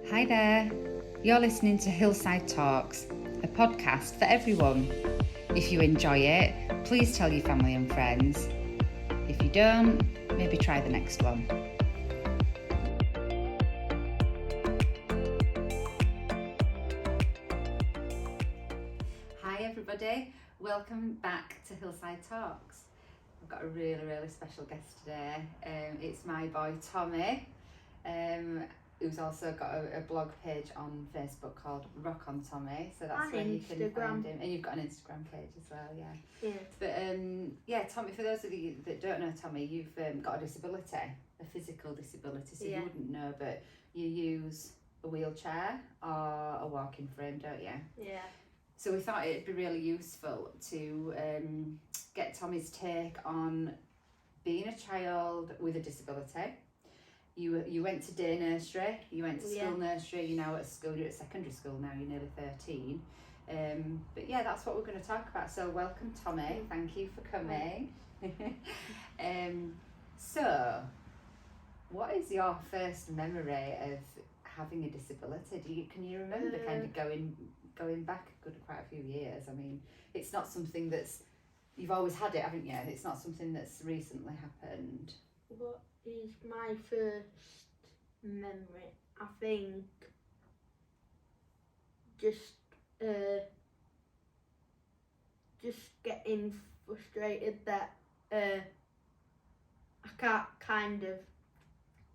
Hi there, you're listening to Hillside Talks, a podcast for everyone. If you enjoy it, please tell your family and friends. If you don't, maybe try the next one. Hi everybody, welcome back to Hillside Talks. I've got a really special guest today. It's my boy Tommy. Who's also got a blog page on Facebook called Rock on Tommy, so that's where you can find him. And you've got an Instagram page as well, yeah. But Tommy, for those of you that don't know Tommy, you've got a disability, a physical disability, so you wouldn't know, but you use a wheelchair or a walking frame, don't you? Yeah. So we thought it'd be really useful to get Tommy's take on being a child with a disability. You went to day nursery, you went to school nursery, you're now at school, you're at secondary school now, you're nearly 13. But yeah, that's what we're going to talk about. So welcome Tommy, thank you for coming. So, what is your first memory of having a disability? Can you remember kind of going back quite a few years? I mean, it's not something that's, you've always had it, haven't you? It's not something that's recently happened. What is my first memory? I think just getting frustrated that I can't kind of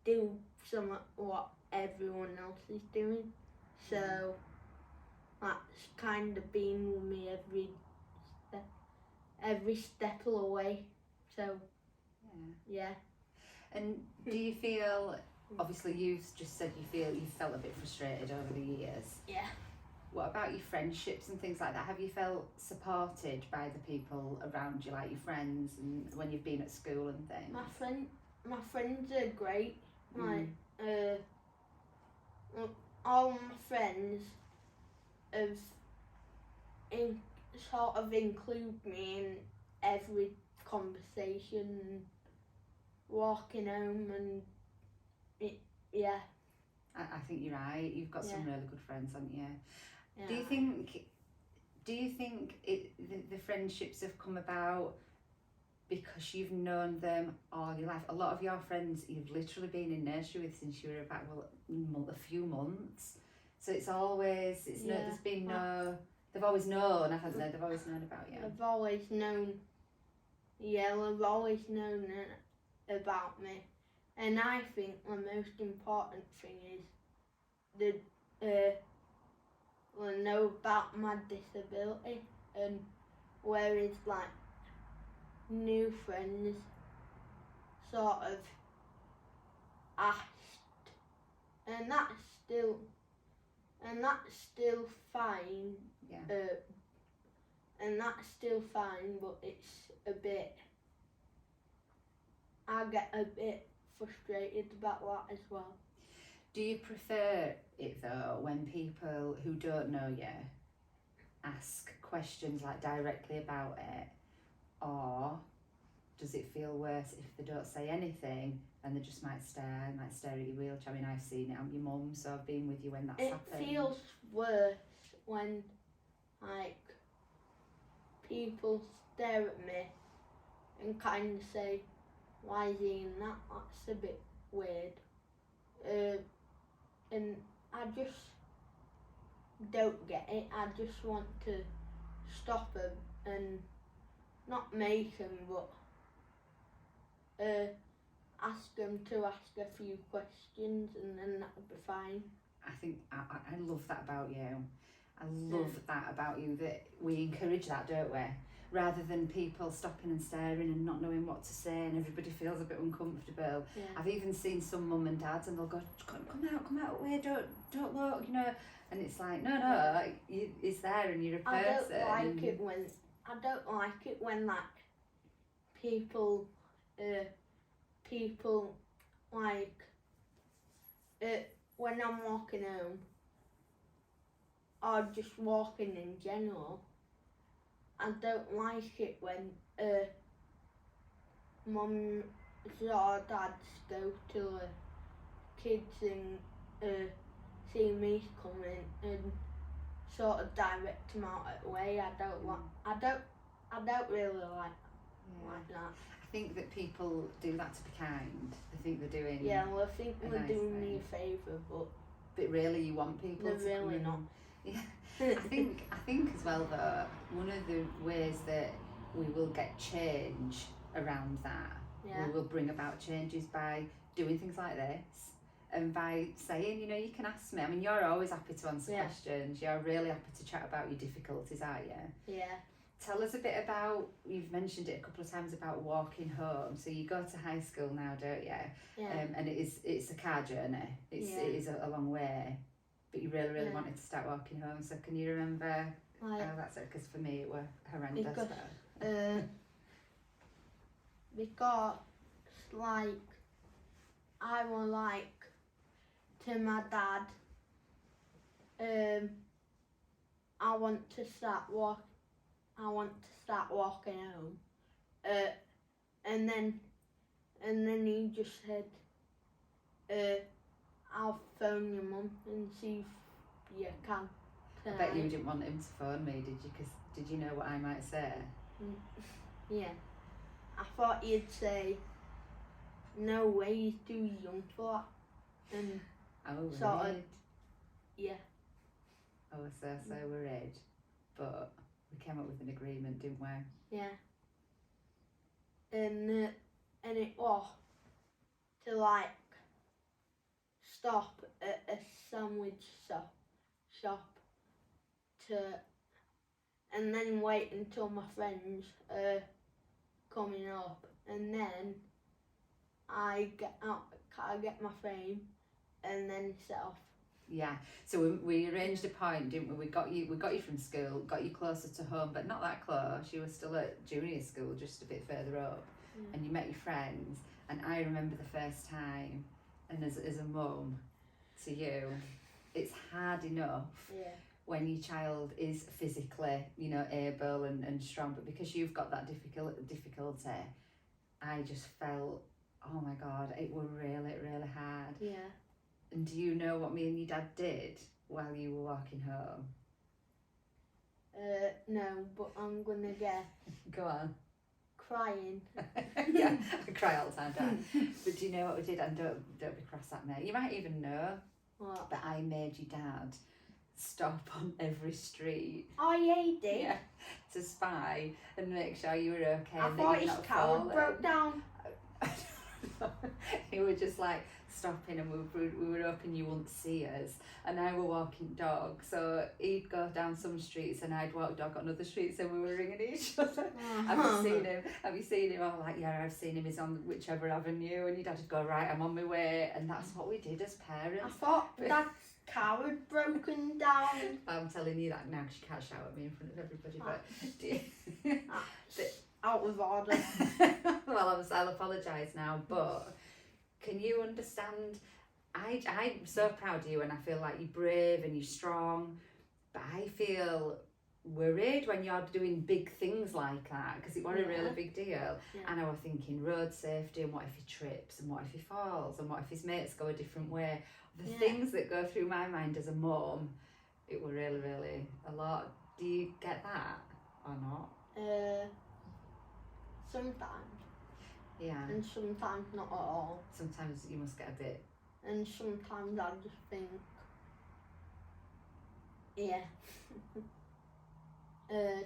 do some of what everyone else is doing. So that's kind of been with me every step of the way. So yeah. And do you feel, obviously you've just said you felt a bit frustrated over the years. Yeah. What about your friendships and things like that? Have you felt supported by the people around you, like your friends, and when you've been at school and things? My friends are great. All my friends have sort of include me in every conversation and walking home and I think you're right. You've got some really good friends, haven't you? Yeah. Do you think the friendships have come about because you've known them all your life? A lot of your friends you've literally been in nursery with since you were about a few months. So there's been they've always known, haven't they? They've always known about you. They've always known. Yeah, they've always known about me. And I think the most important thing is they know about my disability, and whereas like new friends sort of asked, and that's still fine. Yeah. And that's still fine, but it's a bit. I get a bit frustrated about that as well. Do you prefer it though when people who don't know you ask questions like directly about it, or does it feel worse if they don't say anything and they just might stare at your wheelchair? I mean, I've seen it. I'm your mum, so I've been with you when that's happened. It feels worse when like people stare at me and kind of say, "Why is he in that? That's a bit weird." And I just don't get it. I just want to stop him and not make him, but ask him to ask a few questions, and then that'll be fine. I think I love that about you. I love that about you, that we encourage that, don't we? Rather than people stopping and staring and not knowing what to say and everybody feels a bit uncomfortable. Yeah. I've even seen some mum and dads and they'll go, come out away, don't look, you know. And it's like, no, it's there and you're a person. I don't like it when like people like when I'm walking home or just walking in general. I don't like it when mums or dads go to kids and see me coming and sort of direct them out of the way. I don't really like that. I think that people do that to be kind. They think they're doing Yeah, well, I think a they're nice doing thing. me a favour, but really you want people they're to really come not. Yeah. I think as well though, one of the ways that we will get change around that, Yeah. we will bring about changes by doing things like this and by saying, you know, you can ask me. I mean, you're always happy to answer questions. You're really happy to chat about your difficulties, aren't you? Yeah. Tell us a bit about, you've mentioned it a couple of times about walking home. So you go to high school now, don't you? Yeah. And it's a car journey. It is a long way. But you really wanted to start walking home. So can you remember how that's it? Because for me it were horrendous. Because like I was like to my dad, I want to start walking home. And then he just said, I'll phone your mum and see if you can tonight. I bet you didn't want him to phone me, did you? Because did you know what I might say? Yeah. I thought you'd say, no way, he's too young for that. And sort of, yeah. I was so worried. But we came up with an agreement, didn't we? Yeah. And it was to like stop at a sandwich shop and then wait until my friends are coming up, and then I get my frame and then set off. Yeah, so we arranged a point, didn't we? We got you from school, got you closer to home, but not that close. You were still at junior school, just a bit further up, and you met your friends. And I remember the first time, and as a mum to you, it's hard enough when your child is physically, you know, able and strong, but because you've got that difficulty, I just felt, oh my God, it was really hard. Yeah. And do you know what me and your dad did while you were walking home? No, but I'm gonna get. Go on. Crying. Yeah, I cry all the time, don't I? But do you know what we did? And don't be cross at me. You might even know. What? But I made your dad stop on every street. Oh yeah, he did. Yeah, to spy and make sure you were okay. I thought his car broke down. He was just like stopping, and we were hoping you wouldn't see us. And I were walking dog, so he'd go down some streets and I'd walk dog on other streets, and we were ringing each other. Have you seen him? I'm like, yeah, I've seen him. He's on whichever avenue. And your dad would go, right, I'm on my way. And that's what we did as parents. I thought that car had broken down. I'm telling you that now because you can't shout at me in front of everybody. But out of order. Well, I'll apologise now, but can you understand? I'm so proud of you, and I feel like you're brave and you're strong, but I feel worried when you're doing big things like that, because it was a really big deal. And I was thinking road safety, and what if he trips, and what if he falls, and what if his mates go a different way. The things that go through my mind as a mum, it were really a lot. Do you get that or not? Sometimes. Yeah. And sometimes not at all. Sometimes you must get a bit. And sometimes I just think,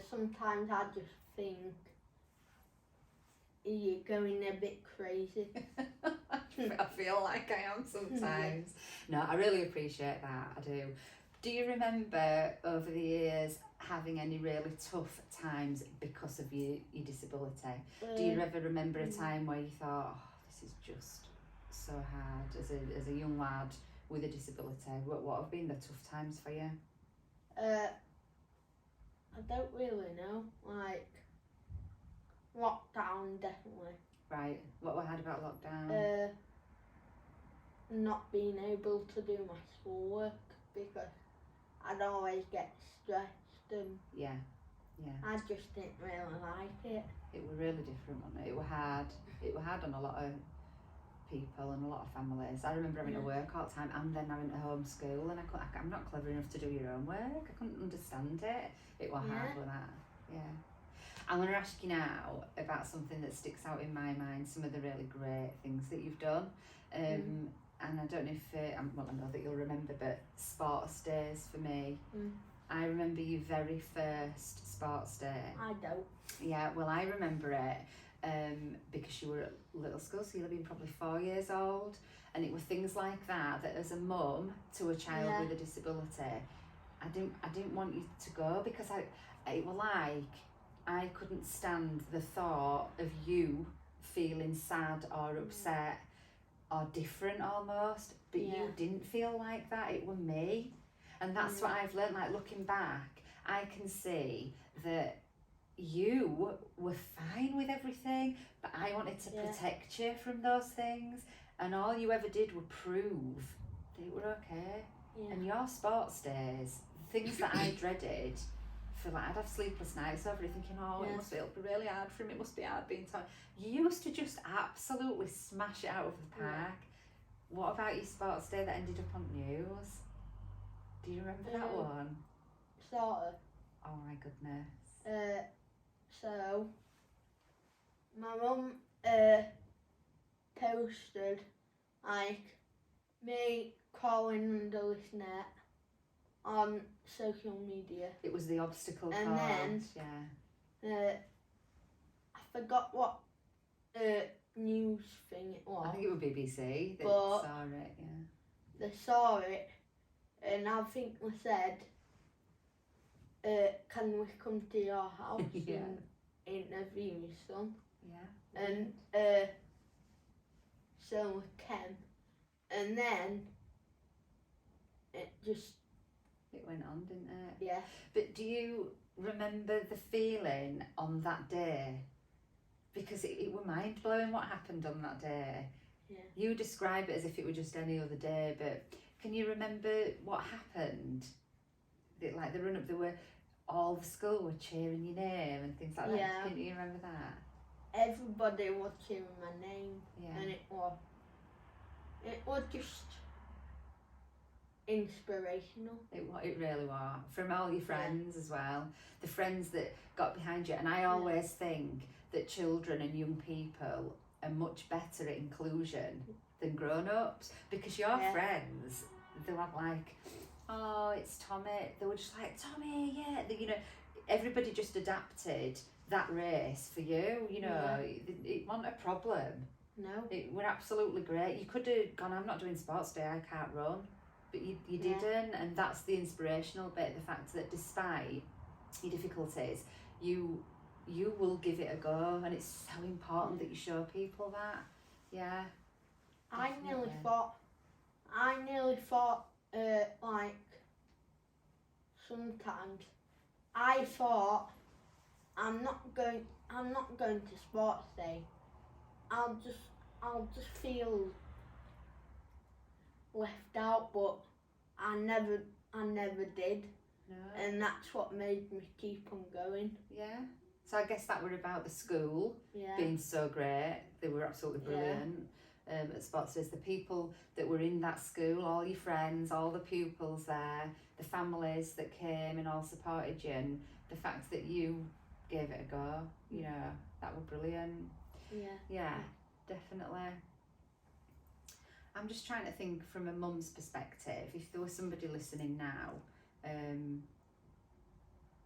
sometimes I just think, you're going a bit crazy. I feel like I am sometimes. No, I really appreciate that, I do. Do you remember over the years having any really tough times because of your disability? Do you ever remember a time where you thought, oh, this is just so hard as a young lad with a disability? What have been the tough times for you? I don't really know. Like, lockdown, definitely. Right. What were hard about lockdown? Not being able to do my schoolwork because I'd always get stressed and I just didn't really like it. It was really different, wasn't it? It was hard. It was hard on a lot of people and a lot of families. I remember having to work all the time and then having to homeschool, and I'm not clever enough to do your own work. I couldn't understand it. It was hard with that. Yeah. I'm going to ask you now about something that sticks out in my mind, some of the really great things that you've done. And I don't know if, I know that you'll remember, but sports days for me. I remember your very first sports day. I don't. Yeah, well, I remember it because you were at little school, so you'll have been probably 4 years old. And it were things like that as a mum to a child with a disability, I didn't want you to go, because it were like I couldn't stand the thought of you feeling sad or upset or different almost, but you didn't feel like that. It were me. And that's what I've learned, like looking back, I can see that you were fine with everything, but I wanted to protect you from those things, and all you ever did were prove that you were okay. And your sports days, things that I dreaded, for like I'd have sleepless nights over it, thinking, it must be really hard for him, it must be hard being tired. You used to just absolutely smash it out of the park. What about your sports day that ended up on news? Do you remember that one? Sort of. Oh my goodness. So my mum posted like me crawling under this net on social media. It was the obstacle course. And then I forgot what news thing it was. I think it was BBC that but saw it, they saw it, and I think they said, can we come to your house and interview your son? Yeah. And so we came, and then it went on, didn't it? Yeah. But do you remember the feeling on that day? Because it were mind blowing what happened on that day. Yeah. You describe it as if it were just any other day, but can you remember what happened? Like the run up, there were all the school were cheering your name and things like that. Yeah. Can you remember that? Everybody was cheering my name, and it was just inspirational. It really was, from all your friends as well, the friends that got behind you. And I always think that children and young people are much better at inclusion than grown-ups, because your friends, they were like, oh, it's Tommy, they were just like, Tommy, everybody just adapted that race for you, it wasn't a problem. No. It were absolutely great. You could have gone, I'm not doing sports day, I can't run, but you didn't, and that's the inspirational bit, the fact that despite your difficulties, you will give it a go, and it's so important that you show people that. Yeah. I nearly thought like sometimes I thought I'm not going to sports day. I'll just feel left out, but I never did. No. And that's what made me keep on going. Yeah. So I guess that were about the school being so great. They were absolutely brilliant at sports days. The people that were in that school, all your friends, all the pupils there, the families that came and all supported you, and the fact that you gave it a go, that were brilliant. Yeah, definitely. I'm just trying to think from a mum's perspective, if there was somebody listening now,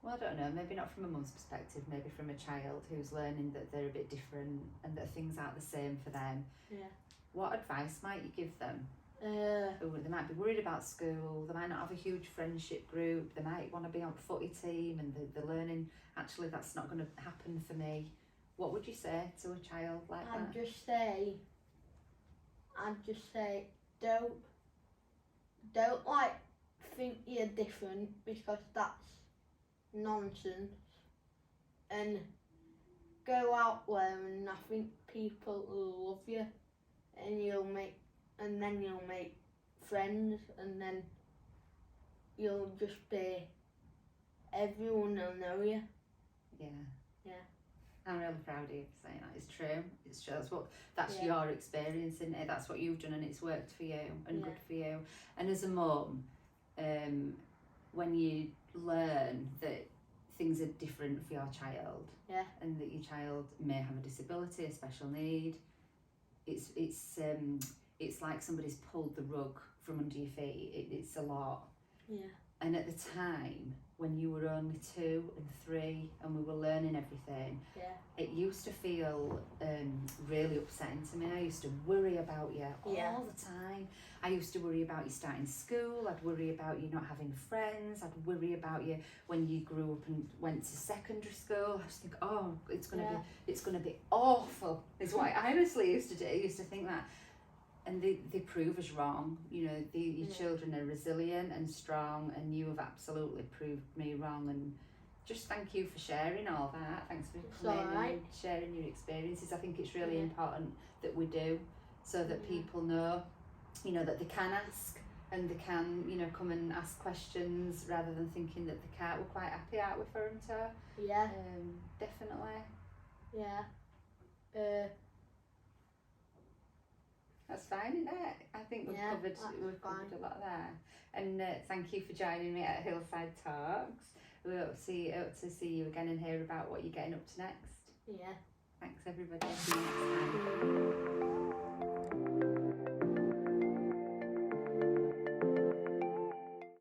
well, I don't know, maybe not from a mum's perspective, maybe from a child who's learning that they're a bit different and that things aren't the same for them. Yeah. What advice might you give them? They might be worried about school, they might not have a huge friendship group, they might want to be on footy team, and they're learning, actually that's not going to happen for me. What would you say to a child like that? I'd just say don't think you're different, because that's nonsense, and go out there, and I think people will love you, and then you'll make friends, and then you'll just be, everyone will know you. Yeah. I'm really proud of you for saying that. It's true. It's true. That's Yeah. your experience, isn't it? That's what you've done, and it's worked for you and Yeah. good for you. And as a mum, when you learn that things are different for your child, Yeah. and that your child may have a disability, a special need, it's like somebody's pulled the rug from under your feet. It's a lot. Yeah. And at the time, when you were only 2 and 3 and we were learning everything, Yeah. it used to feel really upsetting to me. I used to worry about you Yeah. all the time. I used to worry about you starting school. I'd worry about you not having friends. I'd worry about you when you grew up and went to secondary school. I just think, oh, it's gonna be awful. Is what I honestly used to do. I used to think that. And they prove us wrong. You know, your children are resilient and strong, and you have absolutely proved me wrong. And just thank you for sharing all that. Thanks for coming and sharing your experiences. I think it's really important that we do, so that people know, you know, that they can ask and they can, you know, come and ask questions rather than thinking that they can't. We're quite happy, aren't we, for them to? Yeah. Definitely. Yeah. That's fine, isn't it? I think we've covered a lot there. And thank you for joining me at Hillside Talks. We hope to see you again and hear about what you're getting up to next. Yeah. Thanks everybody. See you next time.